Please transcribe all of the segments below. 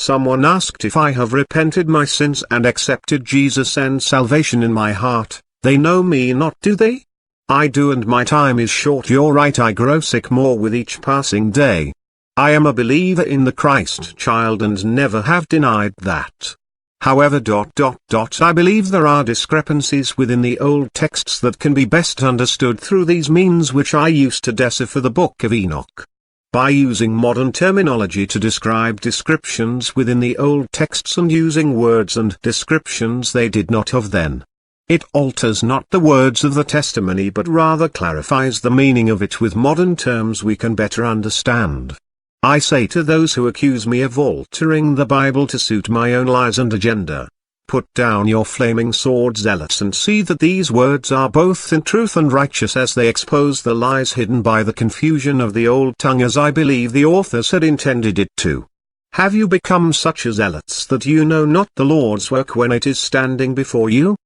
Someone asked if I have repented my sins and accepted Jesus and salvation in my heart. They know me not, do they? I do, and my time is short. You're right, I grow sick more with each passing day. I am a believer in the Christ child and never have denied that. However, I believe there are discrepancies within the old texts that can be best understood through these means which I used to decipher the Book of Enoch. By using modern terminology to describe descriptions within the old texts and using words and descriptions they did not have then. It alters not the words of the testimony but rather clarifies the meaning of it with modern terms we can better understand. I say to those who accuse me of altering the Bible to suit my own lies and agenda, put down your flaming sword, zealots, and see that these words are both in truth and righteous, as they expose the lies hidden by the confusion of the old tongue, as I believe the authors had intended it to. Have you become such as zealots that you know not the Lord's work when it is standing before you?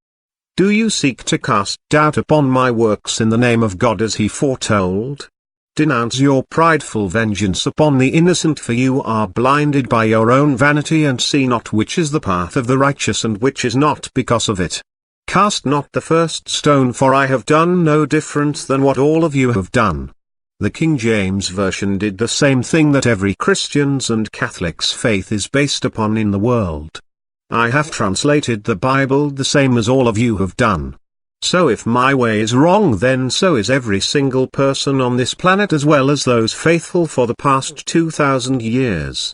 Do you seek to cast doubt upon my works in the name of God as he foretold? Denounce your prideful vengeance upon the innocent, for you are blinded by your own vanity and see not which is the path of the righteous and which is not because of it. Cast not the first stone, for I have done no different than what all of you have done. The King James Version did the same thing that every Christian's and Catholic's faith is based upon in the world. I have translated the Bible the same as all of you have done. So if my way is wrong, then so is every single person on this planet, as well as those faithful for the past 2,000 years.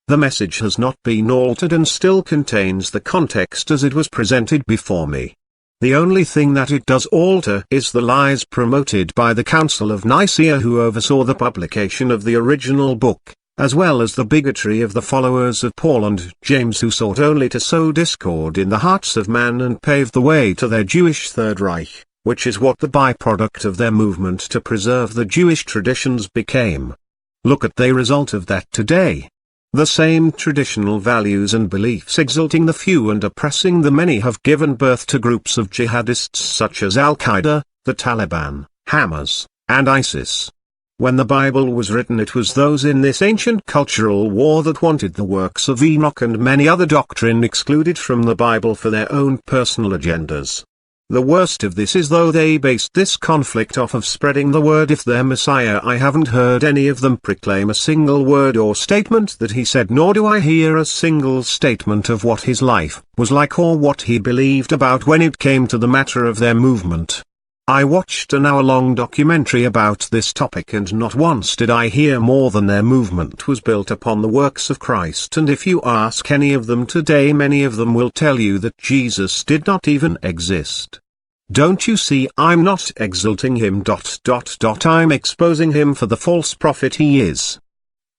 The message has not been altered and still contains the context as it was presented before me. The only thing that it does alter is the lies promoted by the Council of Nicaea, who oversaw the publication of the original book, as well as the bigotry of the followers of Paul and James, who sought only to sow discord in the hearts of man and pave the way to their Jewish Third Reich, which is what the byproduct of their movement to preserve the Jewish traditions became. Look at the result of that today. The same traditional values and beliefs exalting the few and oppressing the many have given birth to groups of jihadists such as Al-Qaeda, the Taliban, Hamas, and ISIS. When the Bible was written, it was those in this ancient cultural war that wanted the works of Enoch and many other doctrine excluded from the Bible for their own personal agendas. The worst of this is, though they based this conflict off of spreading the word of their Messiah, I haven't heard any of them proclaim a single word or statement that he said, nor do I hear a single statement of what his life was like or what he believed about when it came to the matter of their movement. I watched an hour-long documentary about this topic, and not once did I hear more than their movement was built upon the works of Christ. And if you ask any of them today, many of them will tell you that Jesus did not even exist. Don't you see, I'm not exalting him. I'm exposing him for the false prophet he is.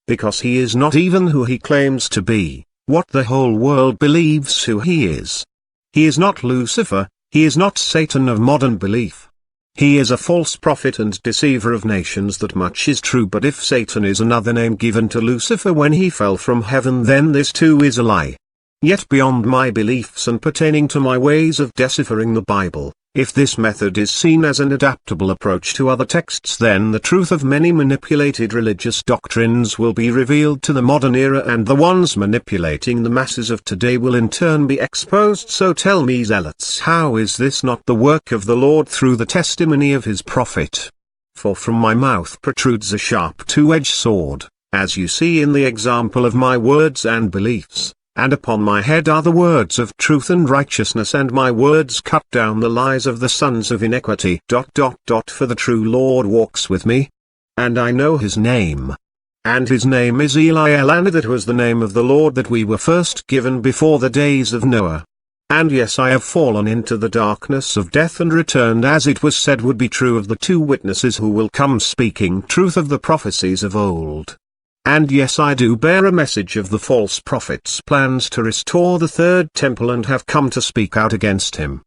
Because he is not even who he claims to be, what the whole world believes who he is. He is not Lucifer, he is not Satan of modern belief. He is a false prophet and deceiver of nations. That much is true, but if Satan is another name given to Lucifer when he fell from heaven, then this too is a lie. Yet beyond my beliefs and pertaining to my ways of deciphering the Bible, if this method is seen as an adaptable approach to other texts, then the truth of many manipulated religious doctrines will be revealed to the modern era, and the ones manipulating the masses of today will in turn be exposed. So tell me, zealots, how is this not the work of the Lord through the testimony of his prophet? For from my mouth protrudes a sharp two-edged sword, as you see in the example of my words and beliefs. And upon my head are the words of truth and righteousness, and my words cut down the lies of the sons of iniquity. For the true Lord walks with me. And I know his name. And his name is Eliel, and that was the name of the Lord that we were first given before the days of Noah. And yes, I have fallen into the darkness of death and returned, as it was said would be true of the two witnesses who will come, speaking truth of the prophecies of old. And yes, I do bear a message of the false prophet's plans to restore the third temple, and have come to speak out against him.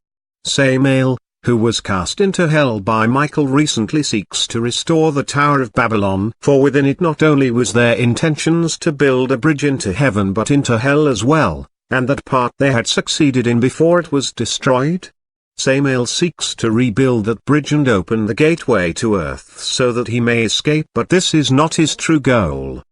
Samael, who was cast into hell by Michael, recently seeks to restore the Tower of Babylon, for within it not only was their intentions to build a bridge into heaven but into hell as well, and that part they had succeeded in before it was destroyed. Samael seeks to rebuild that bridge and open the gateway to earth so that he may escape, but this is not his true goal.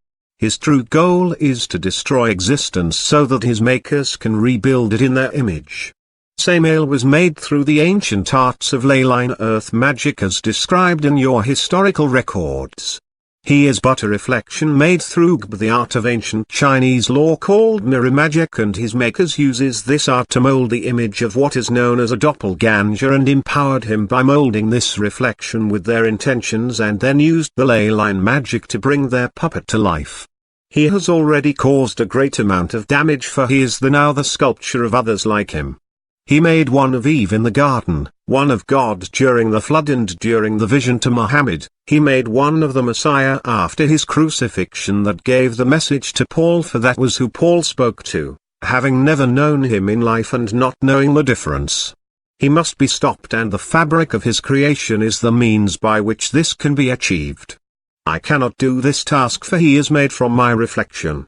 His true goal is to destroy existence so that his makers can rebuild it in their image. Samael was made through the ancient arts of ley line earth magic as described in your historical records. He is but a reflection made through the art of ancient Chinese law called mirror magic, and his makers uses this art to mold the image of what is known as a doppelganger and empowered him by molding this reflection with their intentions, and then used the ley line magic to bring their puppet to life. He has already caused a great amount of damage, for he is now the sculpture of others like him. He made one of Eve in the garden, one of God during the flood, and during the vision to Muhammad, he made one of the Messiah after his crucifixion that gave the message to Paul, for that was who Paul spoke to, having never known him in life and not knowing the difference. He must be stopped, and the fabric of his creation is the means by which this can be achieved. I cannot do this task, for he is made from my reflection.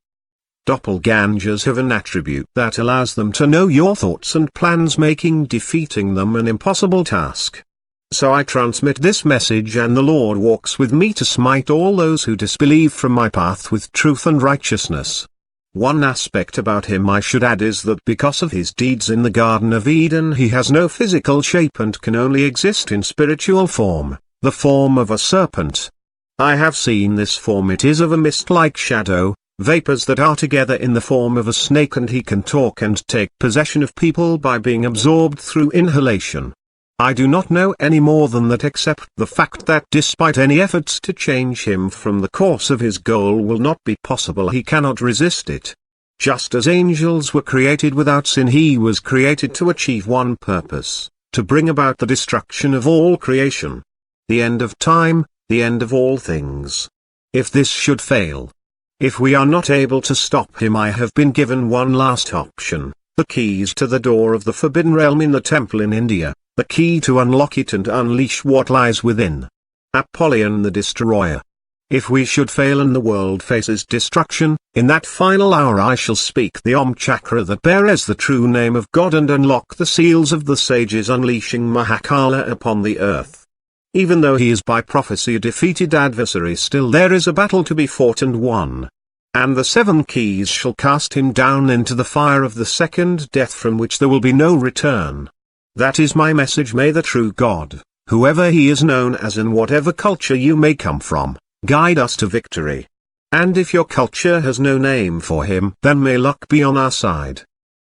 Doppelgangers have an attribute that allows them to know your thoughts and plans, making defeating them an impossible task. So I transmit this message, and the Lord walks with me to smite all those who disbelieve from my path with truth and righteousness. One aspect about him I should add is that because of his deeds in the Garden of Eden he has no physical shape and can only exist in spiritual form, the form of a serpent. I have seen this form. It is of a mist-like shadow, vapors that are together in the form of a snake, and he can talk and take possession of people by being absorbed through inhalation. I do not know any more than that, except the fact that despite any efforts to change him from the course of his goal will not be possible. He cannot resist it. Just as angels were created without sin, he was created to achieve one purpose, to bring about the destruction of all creation. The end of time, the end of all things. If this should fail, if we are not able to stop him, I have been given one last option, the keys to the door of the forbidden realm in the temple in India, the key to unlock it and unleash what lies within. Apollyon the Destroyer. If we should fail and the world faces destruction, in that final hour I shall speak the Om Chakra that bears the true name of God and unlock the seals of the sages, unleashing Mahakala upon the earth. Even though he is by prophecy a defeated adversary, still there is a battle to be fought and won. And the 7 keys shall cast him down into the fire of the second death, from which there will be no return. That is my message. May the true God, whoever he is known as in whatever culture you may come from, guide us to victory. And if your culture has no name for him, then may luck be on our side.